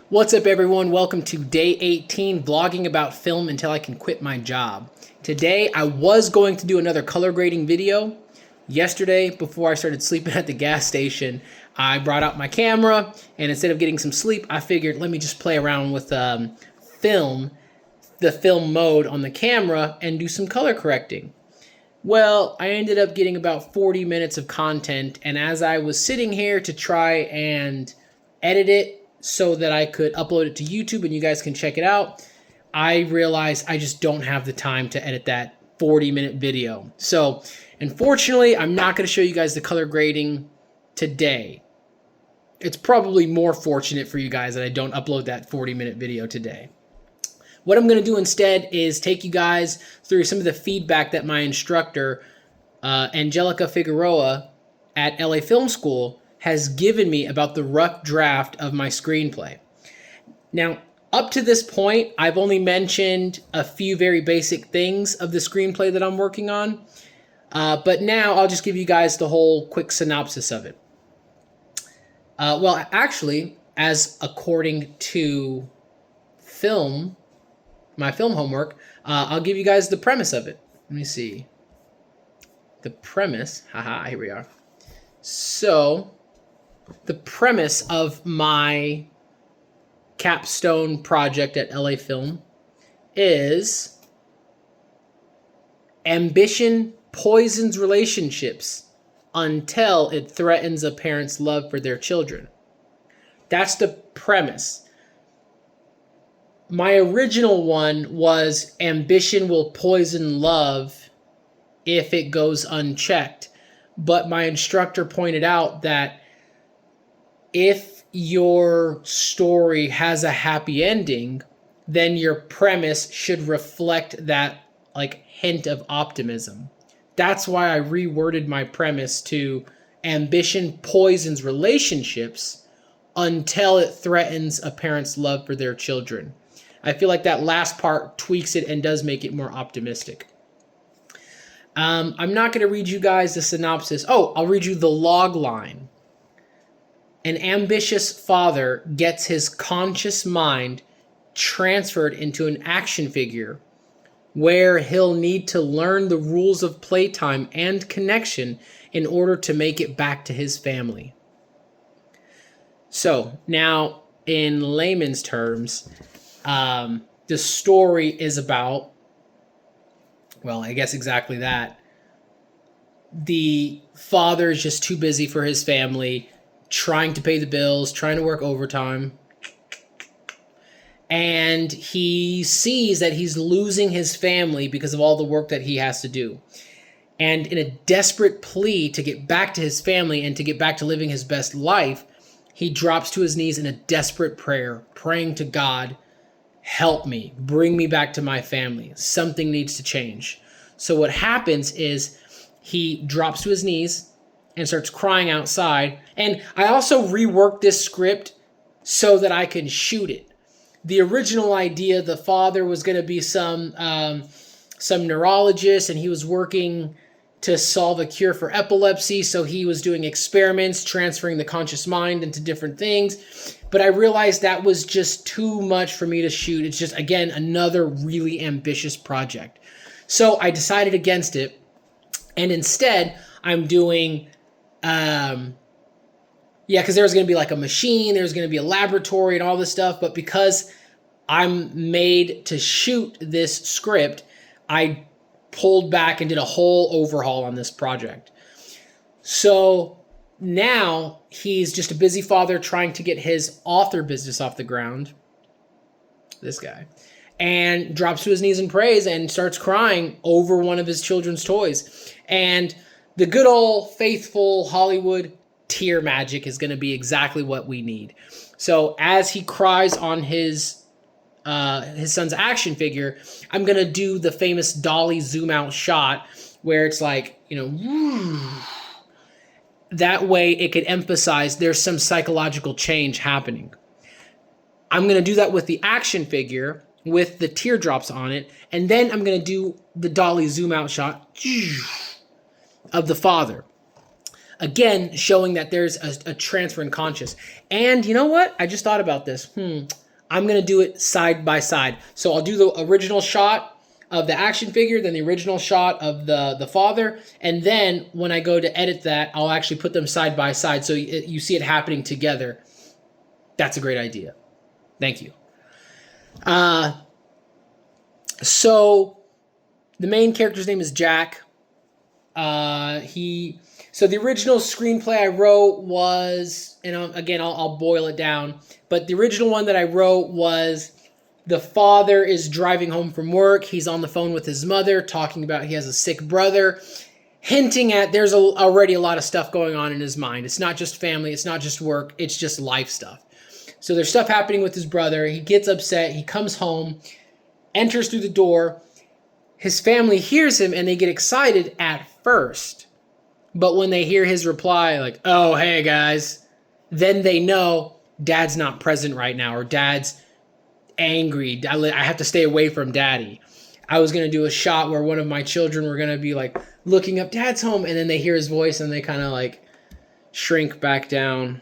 What's up, everyone? Welcome to day 18, vlogging about film until I can quit my job. Today, I was going to do another color grading video. Yesterday, before I started sleeping at the gas station, I brought out my camera, and instead of getting some sleep, I figured let me just play around with the film mode on the camera, and do some color correcting. Well, I ended up getting about 40 minutes of content, and as I was sitting here to try and edit it so that I could upload it to YouTube and you guys can check it out, I realized I just don't have the time to edit that 40-minute video. So, unfortunately, I'm not going to show you guys the color grading today. It's probably more fortunate for you guys that I don't upload that 40-minute video today. What I'm going to do instead is take you guys through some of the feedback that my instructor, Angelica Figueroa at LA Film School, has given me about the rough draft of my screenplay. Now, up to this point, I've only mentioned a few very basic things of the screenplay that I'm working on, but now I'll just give you guys the whole quick synopsis of it. Well, actually, as according to my film homework, I'll give you guys the premise of it. Let me see. The premise, here we are. So, the premise of my capstone project at LA Film is ambition poisons relationships until it threatens a parent's love for their children. That's the premise. My original one was ambition will poison love if it goes unchecked. But my instructor pointed out that if your story has a happy ending, then your premise should reflect that hint of optimism. That's why I reworded my premise to ambition poisons relationships until it threatens a parent's love for their children. I feel like that last part tweaks it and does make it more optimistic. I'm not going to read you guys the synopsis. Oh, I'll read you the log line. An ambitious father gets his conscious mind transferred into an action figure where he'll need to learn the rules of playtime and connection in order to make it back to his family. So, now, in layman's terms, the story is about, well, I guess exactly that. The father is just too busy for his family, trying to pay the bills, trying to work overtime. And he sees that he's losing his family because of all the work that he has to do. And in a desperate plea to get back to his family and to get back to living his best life, he drops to his knees in a desperate prayer, praying to God, help me, bring me back to my family. Something needs to change. So what happens is he drops to his knees and starts crying outside. And I also reworked this script so that I can shoot it. The original idea, the father was going to be some neurologist, and he was working to solve a cure for epilepsy. So he was doing experiments, transferring the conscious mind into different things. But I realized that was just too much for me to shoot. It's just, again, another really ambitious project. So I decided against it. And instead, I'm doing, because there was going to be like a machine, there's going to be a laboratory and all this stuff. But because I'm made to shoot this script, I pulled back and did a whole overhaul on this project. So now he's just a busy father trying to get his author business off the ground. This guy. And drops to his knees and prays and starts crying over one of his children's toys. And the good old faithful Hollywood tear magic is going to be exactly what we need. So as he cries on his son's action figure, I'm going to do the famous dolly zoom out shot where it's like, that way it could emphasize there's some psychological change happening. I'm going to do that with the action figure with the teardrops on it, and then I'm going to do the dolly zoom out shot of the father. Again, showing that there's a transfer in conscious. And you know what? I just thought about this. I'm going to do it side by side. So I'll do the original shot of the action figure, then the original shot of the father, and then when I go to edit that, I'll actually put them side by side so you see it happening together. That's a great idea. Thank you. So the main character's name is Jack. So the original screenplay I wrote was, and again, I'll boil it down, but the original one that I wrote was the father is driving home from work. He's on the phone with his mother, talking about he has a sick brother, hinting at there's already a lot of stuff going on in his mind. It's not just family. It's not just work. It's just life stuff. So there's stuff happening with his brother. He gets upset. He comes home, enters through the door. His family hears him and they get excited at first. But when they hear his reply, like, oh, hey, guys, then they know dad's not present right now or dad's angry. I have to stay away from daddy. I was going to do a shot where one of my children were going to be like looking up, dad's home. And then they hear his voice and they kind of like shrink back down,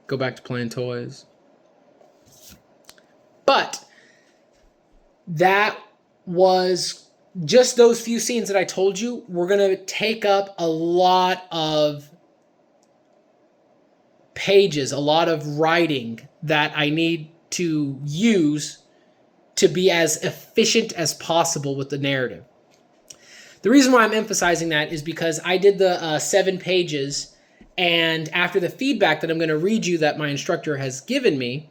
go back to playing toys. But that was just those few scenes that I told you. We're going to take up a lot of pages, a lot of writing that I need to use to be as efficient as possible with the narrative. The reason why I'm emphasizing that is because I did the 7 pages, and after the feedback that I'm going to read you that my instructor has given me,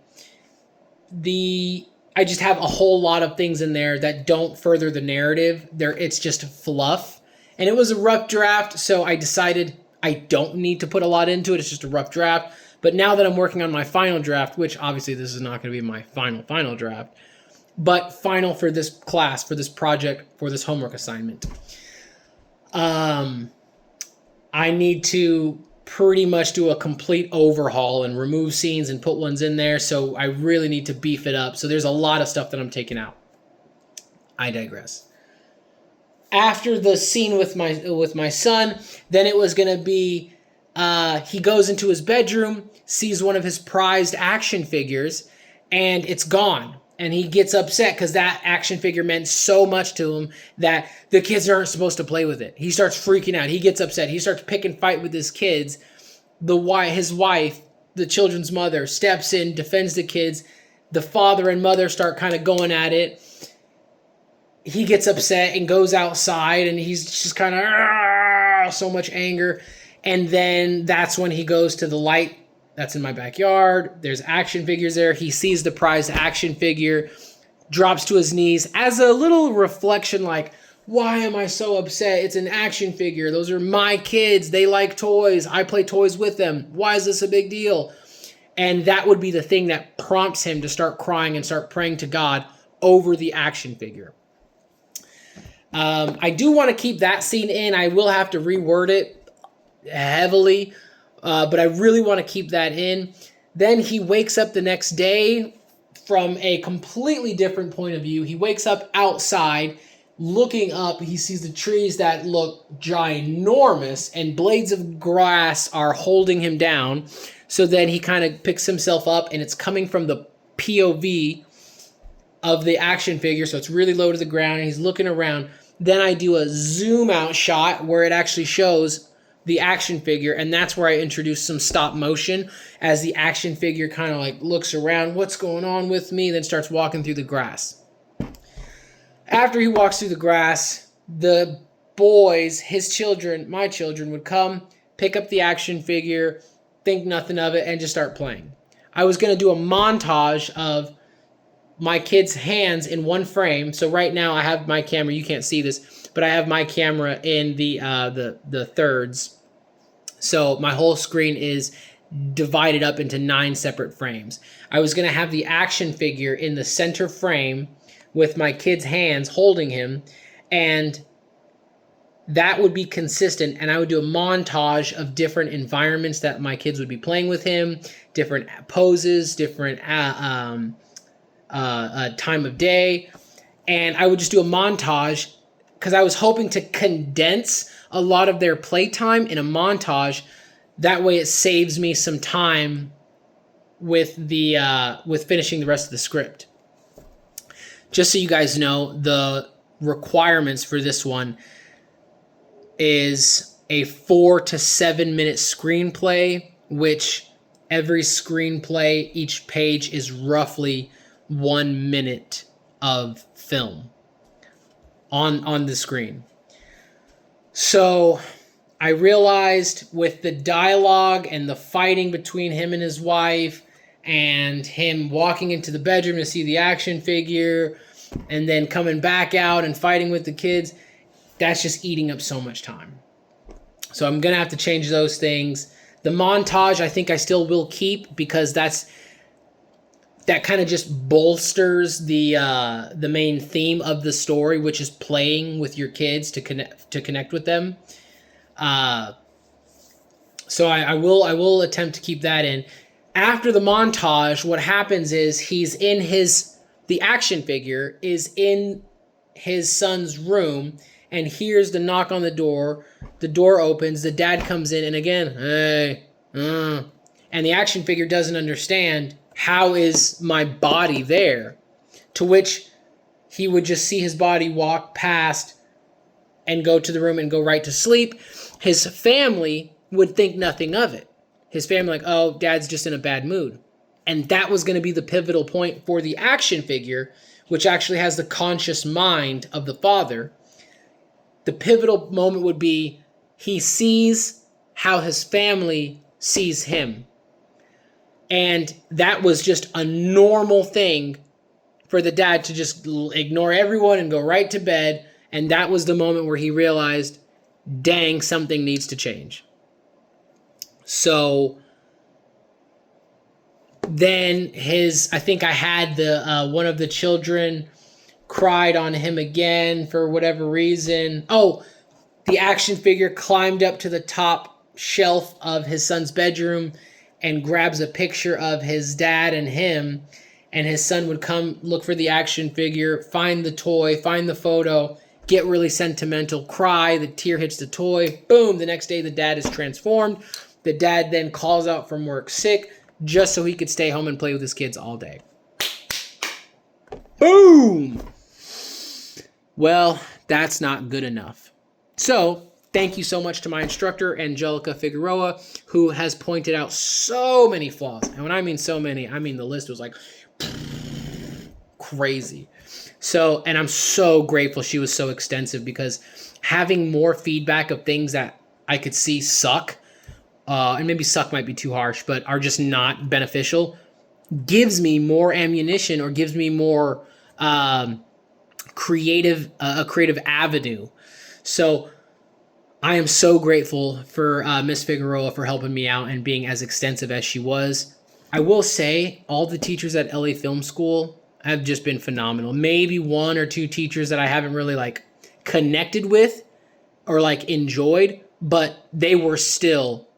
I just have a whole lot of things in there that don't further the narrative. It's just fluff. And it was a rough draft, so I decided I don't need to put a lot into it. It's just a rough draft. But now that I'm working on my final draft, which obviously this is not going to be my final draft, but final for this class, for this project, for this homework assignment, I need to pretty much do a complete overhaul and remove scenes and put ones in there. So I really need to beef it up. So there's a lot of stuff that I'm taking out. I digress. After the scene with my son, then it was going to be he goes into his bedroom, sees one of his prized action figures, and it's gone. And he gets upset because that action figure meant so much to him that the kids aren't supposed to play with it. He starts freaking out. He gets upset. He starts picking fight with his kids. His wife, the children's mother, steps in, defends the kids. The father and mother start kind of going at it. He gets upset and goes outside, and he's just kind of so much anger. And then that's when he goes to the light that's in my backyard. There's action figures there. He sees the prized action figure, drops to his knees as a little reflection like, why am I so upset? It's an action figure. Those are my kids. They like toys. I play toys with them. Why is this a big deal? And that would be the thing that prompts him to start crying and start praying to God over the action figure. I do want to keep that scene in. I will have to reword it heavily, but I really want to keep that in. Then he wakes up the next day from a completely different point of view. He wakes up outside, looking up. He sees the trees that look ginormous, and blades of grass are holding him down. So then he kind of picks himself up, and it's coming from the POV of the action figure, so it's really low to the ground, and he's looking around. Then I do a zoom out shot where it actually shows the action figure, and that's where I introduce some stop motion as the action figure kind of like looks around, what's going on with me, then starts walking through the grass. After he walks through the grass, the boys, his children, my children, would come, pick up the action figure, think nothing of it, and just start playing. I was going to do a montage of my kids' hands in one frame. So right now I have my camera. You can't see this, but I have my camera in the thirds. So my whole screen is divided up into 9 separate frames. I was going to have the action figure in the center frame with my kid's hands holding him, and that would be consistent, and I would do a montage of different environments that my kids would be playing with him, different poses, different time of day, and I would just do a montage because I was hoping to condense a lot of their playtime in a montage. That way it saves me some time with with finishing the rest of the script. Just so you guys know, the requirements for this one is a 4 to 7 minute screenplay, which every screenplay, each page is roughly 1 minute of film on the screen. So I realized with the dialogue and the fighting between him and his wife, and him walking into the bedroom to see the action figure, and then coming back out and fighting with the kids, that's just eating up so much time. So I'm going to have to change those things. The montage, I think I still will keep, because that kind of just bolsters the main theme of the story, which is playing with your kids to connect with them. So I will attempt to keep that in. After the montage, what happens is the action figure is in his son's room and hears the knock on the door. The door opens, the dad comes in, and again, hey, and the action figure doesn't understand, how is my body there? To which he would just see his body walk past and go to the room and go right to sleep. His family would think nothing of it. His family like, oh, dad's just in a bad mood. And that was going to be the pivotal point for the action figure, which actually has the conscious mind of the father. The pivotal moment would be he sees how his family sees him. And that was just a normal thing for the dad to just ignore everyone and go right to bed. And that was the moment where he realized, dang, something needs to change. So then I think I had one of the children cried on him again for whatever reason. Oh, the action figure climbed up to the top shelf of his son's bedroom and grabs a picture of his dad and him, and his son would come look for the action figure, find the toy, find the photo, get really sentimental, cry, the tear hits the toy, boom, the next day the dad is transformed. The dad then calls out from work sick just so he could stay home and play with his kids all day. Boom! Well, that's not good enough. So, thank you so much to my instructor, Angelica Figueroa, who has pointed out so many flaws. And when I mean so many, I mean the list was like crazy. So, and I'm so grateful she was so extensive, because having more feedback of things that I could see suck, and maybe suck might be too harsh, but are just not beneficial, gives me more ammunition, or gives me more a creative avenue. So I am so grateful for Miss Figueroa for helping me out and being as extensive as she was. I will say all the teachers at LA Film School have just been phenomenal. Maybe one or two teachers that I haven't really like connected with or like enjoyed, but they were still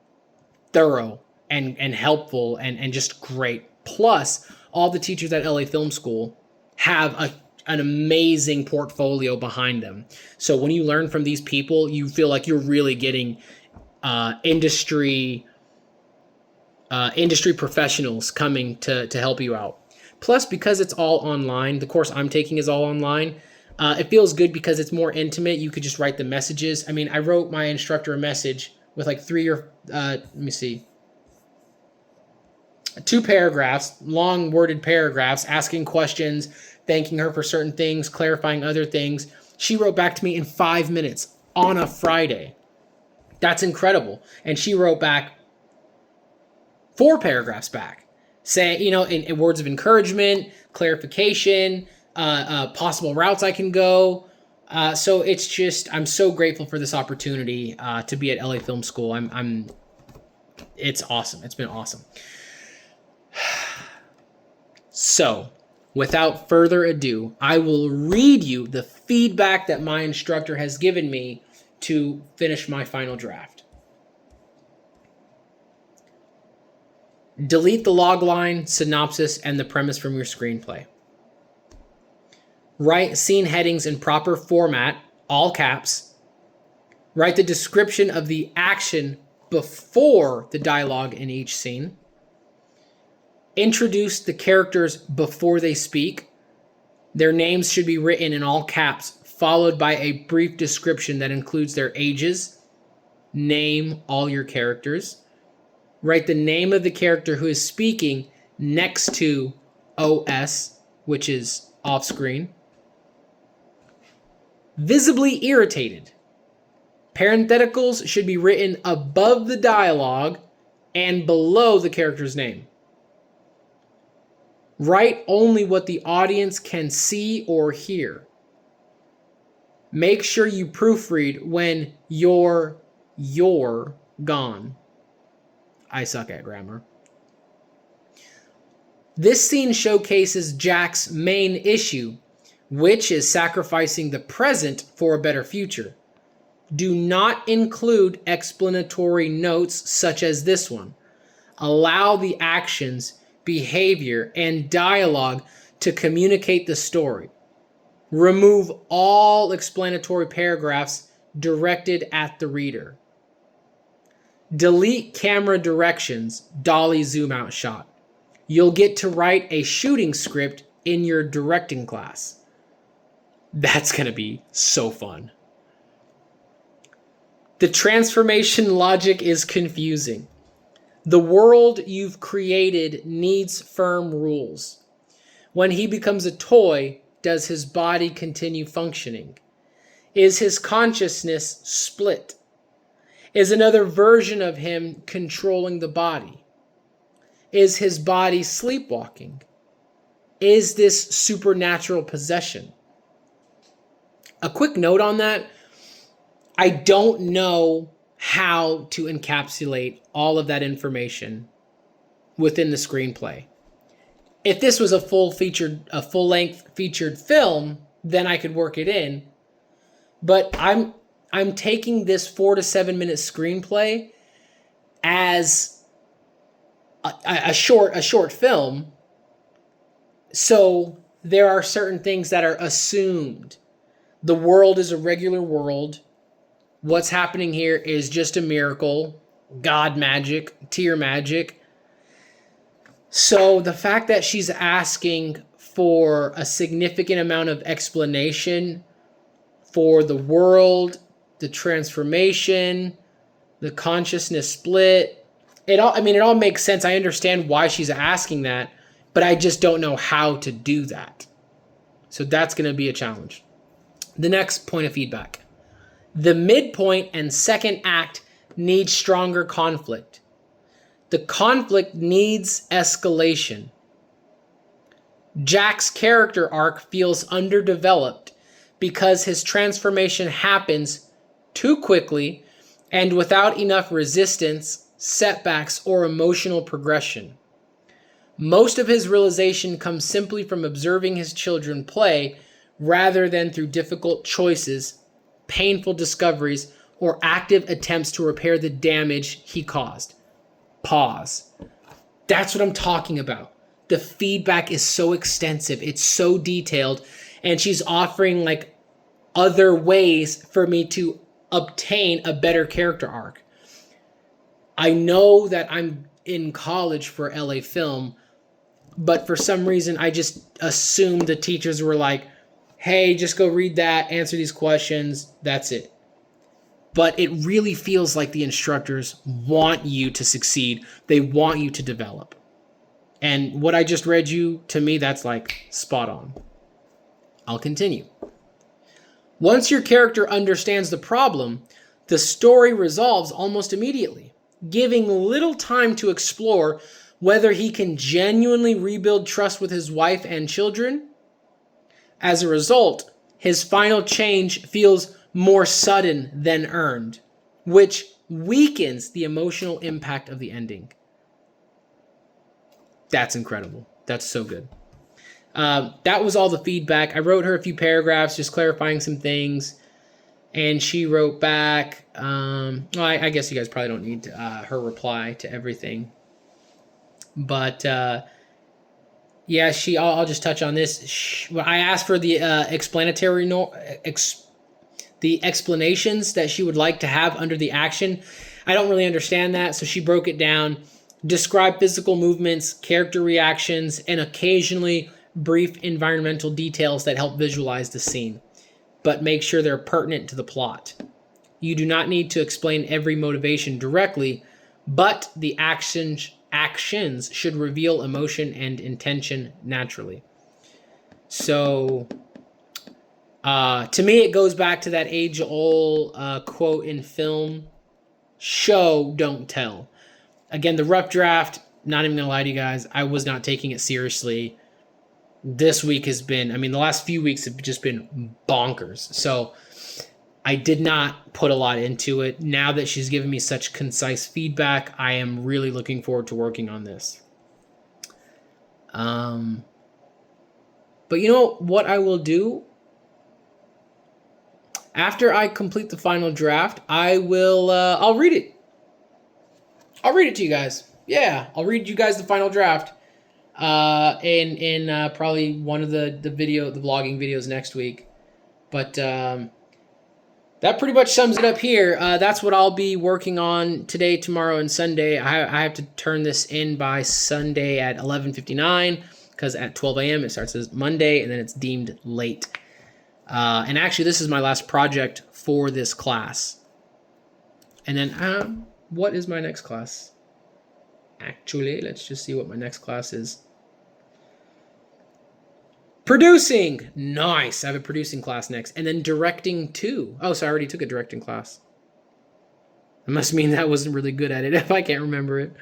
thorough and helpful and just great. Plus, all the teachers at LA Film School have an amazing portfolio behind them. So when you learn from these people, you feel like you're really getting industry professionals coming to help you out. Plus, because it's all online, the course I'm taking is all online. It feels good because it's more intimate. You could just write the messages. I mean, I wrote my instructor a message with like 2 paragraphs, long worded paragraphs, asking questions, thanking her for certain things, clarifying other things. She wrote back to me in 5 minutes on a Friday. That's incredible. And she wrote back 4 paragraphs back, saying, in words of encouragement, clarification, possible routes I can go. So it's just, I'm so grateful for this opportunity to be at LA Film School. It's awesome. It's been awesome. So, without further ado, I will read you the feedback that my instructor has given me to finish my final draft. Delete the logline, synopsis, and the premise from your screenplay. Write scene headings in proper format all caps. Write the description of the action before the dialogue in each scene. Introduce the characters before they speak. Their names should be written in all caps, followed by a brief description that includes their ages. Name all your characters. Write the name of the character who is speaking next to OS, which is off screen. Visibly irritated. Parentheticals should be written above the dialogue and below the character's name. Write only what the audience can see or hear. Make sure you proofread when you're gone. I suck at grammar. This scene showcases Jack's main issue, which is sacrificing the present for a better future. Do not include explanatory notes such as this one. Allow the actions, behavior, and dialogue to communicate the story. Remove all explanatory paragraphs directed at the reader. Delete camera directions, dolly zoom out shot. You'll get to write a shooting script in your directing class. That's going to be so fun. The transformation logic is confusing. The world you've created needs firm rules. When he becomes a toy, does his body continue functioning? Is his consciousness split? Is another version of him controlling the body? Is his body sleepwalking? Is this supernatural possession? A quick note on that. I don't know how to encapsulate all of that information within the screenplay. If this was a full-length featured film, then I could work it in. But I'm taking this 4 to 7 minute screenplay as a short film. So there are certain things that are assumed. The world is a regular world. What's happening here is just a miracle, God magic, tear magic. So the fact that she's asking for a significant amount of explanation for the world, the transformation, the consciousness split, it all makes sense. I understand why she's asking that, but I just don't know how to do that. So that's going to be a challenge. The next point of feedback. The midpoint and second act need stronger conflict. The conflict needs escalation. Jack's character arc feels underdeveloped because his transformation happens too quickly and without enough resistance, setbacks, or emotional progression. Most of his realization comes simply from observing his children play rather than through difficult choices, painful discoveries, or active attempts to repair the damage he caused. Pause. That's what I'm talking about. The feedback is so extensive. It's so detailed. And she's offering like other ways for me to obtain a better character arc. I know that I'm in college for LA Film, but for some reason I just assumed the teachers were like, hey, just go read that, answer these questions, that's it. But it really feels like the instructors want you to succeed. They want you to develop. And what I just read you, to me, that's like spot on. I'll continue. Once your character understands the problem, the story resolves almost immediately, giving little time to explore whether he can genuinely rebuild trust with his wife and children. As a result, his final change feels more sudden than earned, which weakens the emotional impact of the ending. That's incredible. That's so good. That was all the feedback. I wrote her a few paragraphs just clarifying some things, and she wrote back. I guess you guys probably don't need her reply to everything, but yeah, I'll just touch on this. I asked for the the explanations that she would like to have under the action. I don't really understand that, so she broke it down. Describe physical movements, character reactions, and occasionally brief environmental details that help visualize the scene, but make sure they're pertinent to the plot. You do not need to explain every motivation directly, but the actions should reveal emotion and intention naturally. So, to me, it goes back to that age-old quote in film, show, don't tell. Again, the rough draft, not even going to lie to you guys, I was not taking it seriously. This week has been, the last few weeks have just been bonkers. So I did not put a lot into it. Now that she's given me such concise feedback, I am really looking forward to working on this. But you know what I will do? After I complete the final draft, I'll read it. I'll read it to you guys. Yeah, I'll read you guys the final draft in probably one of the vlogging videos next week. But that pretty much sums it up here. That's what I'll be working on today, tomorrow, and Sunday. I have to turn this in by Sunday at 11:59 because at 12 a.m. it starts as Monday, and then it's deemed late. And actually, this is my last project for this class. And then, what is my next class? Actually, let's just see what my next class is. Producing! Nice! I have a producing class next. And then directing too. Oh, so I already took a directing class. It must mean that I wasn't really good at it if I can't remember it.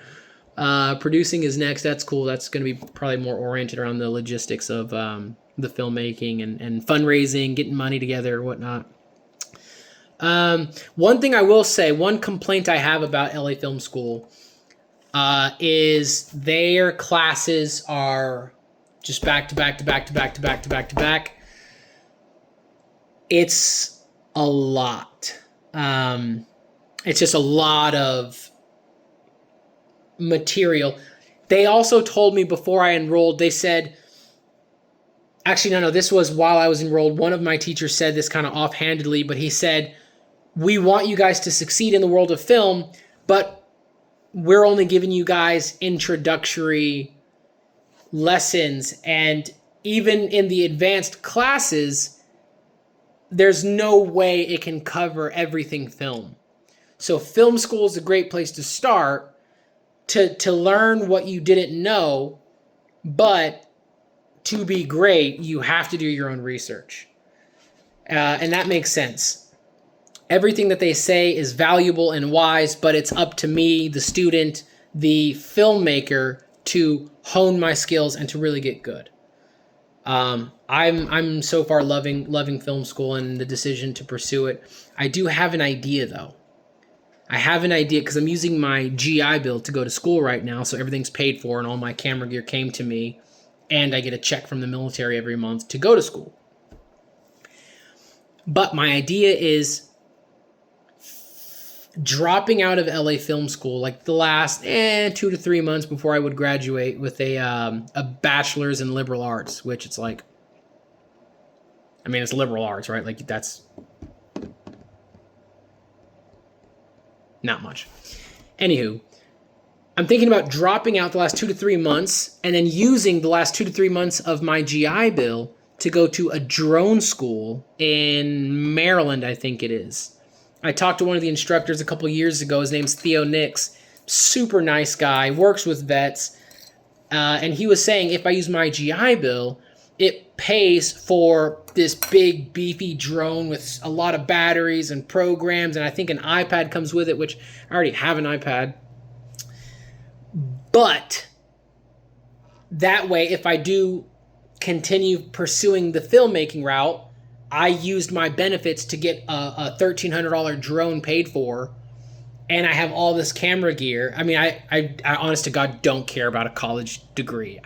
Producing is next. That's cool. That's going to be probably more oriented around the logistics of the filmmaking and fundraising, getting money together, whatnot. One thing I will say, one complaint I have about LA Film School is their classes are just back to back to back to back to back to back to back. It's a lot. It's just a lot of material. They also told me before I enrolled, they said, actually, no, this was while I was enrolled. One of my teachers said this kind of offhandedly, but he said, we want you guys to succeed in the world of film, but we're only giving you guys introductory lessons. And even in the advanced classes, there's no way it can cover everything film. So film school is a great place to start to learn what you didn't know, but to be great, you have to do your own research. And that makes sense. Everything that they say is valuable and wise, but it's up to me, the student, the filmmaker, to hone my skills and to really get good. I'm so far loving film school and the decision to pursue it. I do have an idea though. I have an idea because I'm using my GI Bill to go to school right now, so everything's paid for and all my camera gear came to me, and I get a check from the military every month to go to school. But my idea is dropping out of LA Film School like the last 2 to 3 months before I would graduate with a bachelor's in liberal arts, which it's like, it's liberal arts, right? Like that's not much. Anywho, I'm thinking about dropping out the last 2 to 3 months and then using the last 2 to 3 months of my GI Bill to go to a drone school in Maryland, I think it is. I talked to one of the instructors a couple years ago. His name's Theo Nix. Super nice guy, works with vets. And he was saying if I use my GI Bill, it pays for this big, beefy drone with a lot of batteries and programs. And I think an iPad comes with it, which I already have an iPad. But that way, if I do continue pursuing the filmmaking route, I used my benefits to get a $1,300 drone paid for, and I have all this camera gear. I honest to God don't care about a college degree.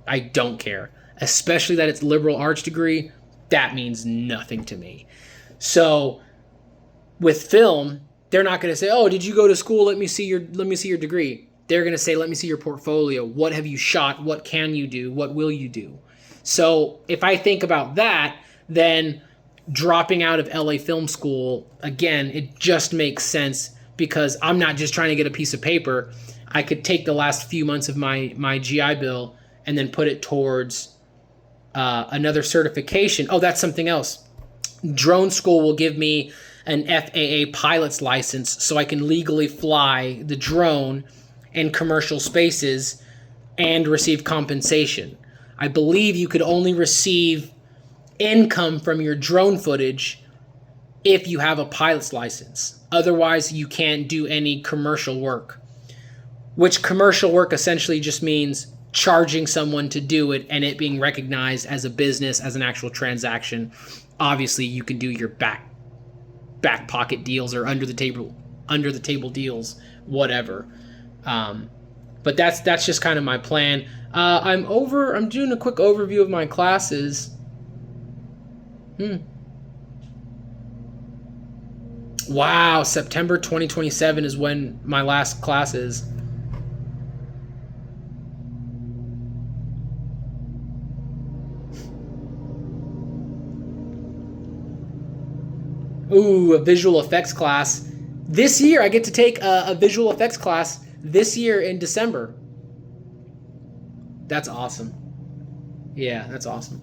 I don't care. Especially that it's liberal arts degree. That means nothing to me. So with film, they're not going to say, "Oh, did you go to school? Let me see your degree." They're going to say, "Let me see your portfolio. What have you shot? What can you do? What will you do?" So if I think about that, then dropping out of LA Film School, again, it just makes sense because I'm not just trying to get a piece of paper. I could take the last few months of my GI Bill and then put it towards another certification. Oh, that's something else. Drone school will give me an FAA pilot's license so I can legally fly the drone in commercial spaces and receive compensation. I believe you could only receive income from your drone footage if you have a pilot's license. Otherwise, you can't do any commercial work, which commercial work essentially just means charging someone to do it and it being recognized as a business, as an actual transaction. Obviously, you can do your back pocket deals or under the table deals, whatever. But that's just kind of my plan. I'm doing a quick overview of my classes. Wow, September 2027 is when my last class is. Ooh, a visual effects class. This year, I get to take a visual effects class this year in December. That's awesome. Yeah, that's awesome.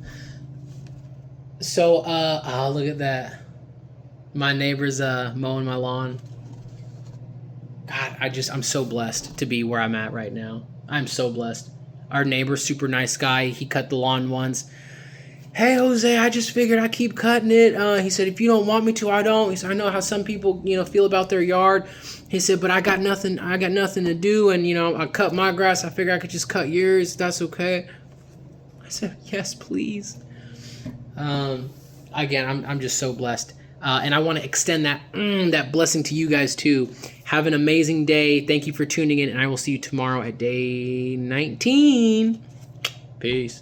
So, oh, look at that. My neighbor's mowing my lawn. God, I'm so blessed to be where I'm at right now. I'm so blessed. Our neighbor's super nice guy. He cut the lawn once. Hey, Jose, I just figured I'd keep cutting it. He said, if you don't want me to, I don't. He said, I know how some people, feel about their yard. He said, but I got nothing to do. And, I cut my grass. I figured I could just cut yours. That's okay. I said, yes, please. Again, I'm just so blessed. And I want to extend that blessing to you guys too. Have an amazing day. Thank you for tuning in. And I will see you tomorrow at day 19. Peace.